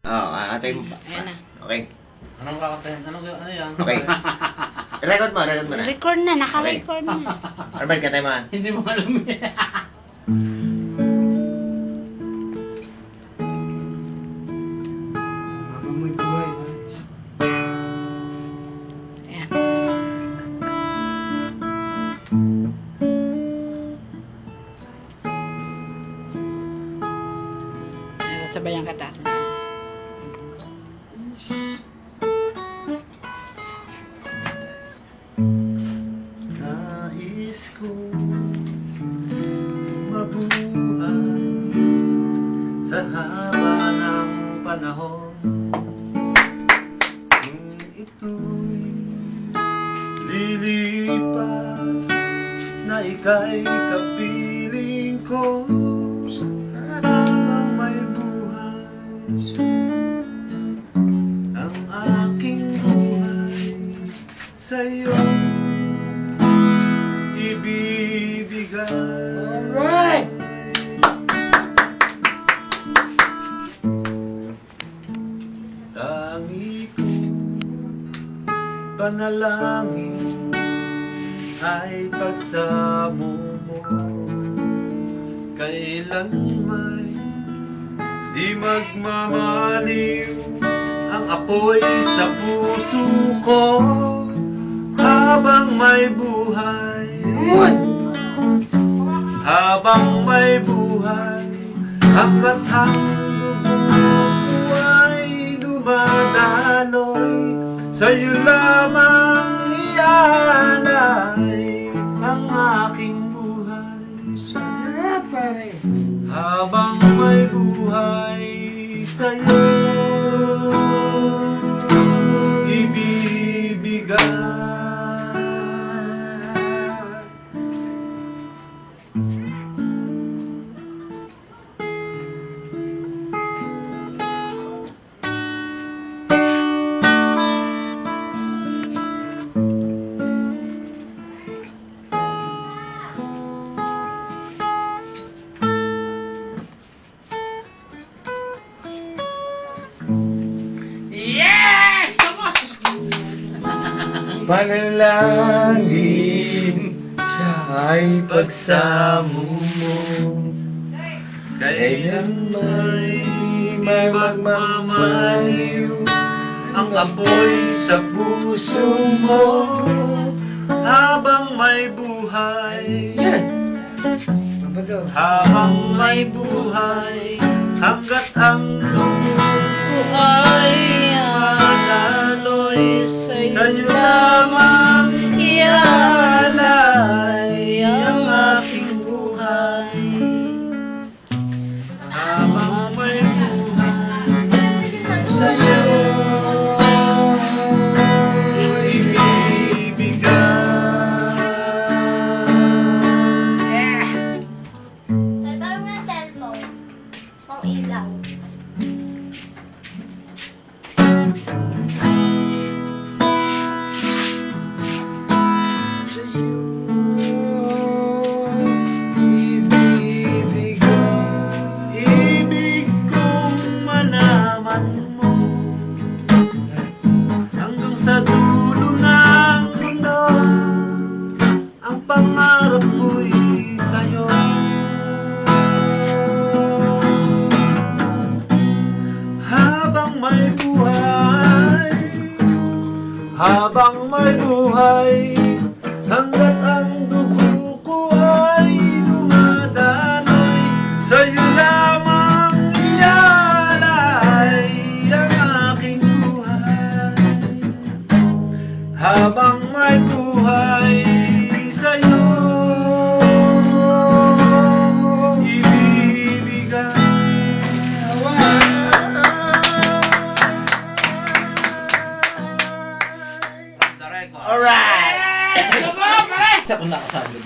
Oo, atay mo. Ayan na. Okay. Anong kakantahin? Ano yan? Okay. Record mo na. Record na, naka-record na. Arman, katay mo. Hindi mo alam yan. Amoy buhay. Ayan. Ayan, sasabayan kita. Nais ko mabuhay sa haba ng panahon. Kung ito'y lilipas na ika'y kapiling ko, habang may buhay ang aking buhay sa'yo ibibigay. Alright! Tangi ko panalangin ay pagsamo mo, kailan may di magmamaliw ang apoy sa puso ko, habang may buhay, habang may buhay, hanggat ang dugo ko ay dumadaloy, sa'yo lamang ialay ang aking buhay. Sarap, pare. Habang may buhay sa'yo ibibigay. Yes! Vamos! Panalangin sa ay pagsamo mo, kailan may magmamaliw ang apoy sa puso mo, habang may buhay, habang may buhay, hanggat ang dugo ay madaloy, sa'yo lamang ialay ang aking buhay. Habang may buhay sa'yo ibibigay. Nagkaroon ng cellphone. Pang ilaw. Ibig kong malaman mo hanggang sa dulo ng mundo, ang pangarap ko'y sa'yo. Habang may buhay, habang may buhay, hanggat ang dugo ko ay dumadaloy, sa'yo lamang ialay ang aking buhay. Habang may buhay sa'yo ibibigay. The record. Alright! Yes! Come on, pare! Ako nakasabit.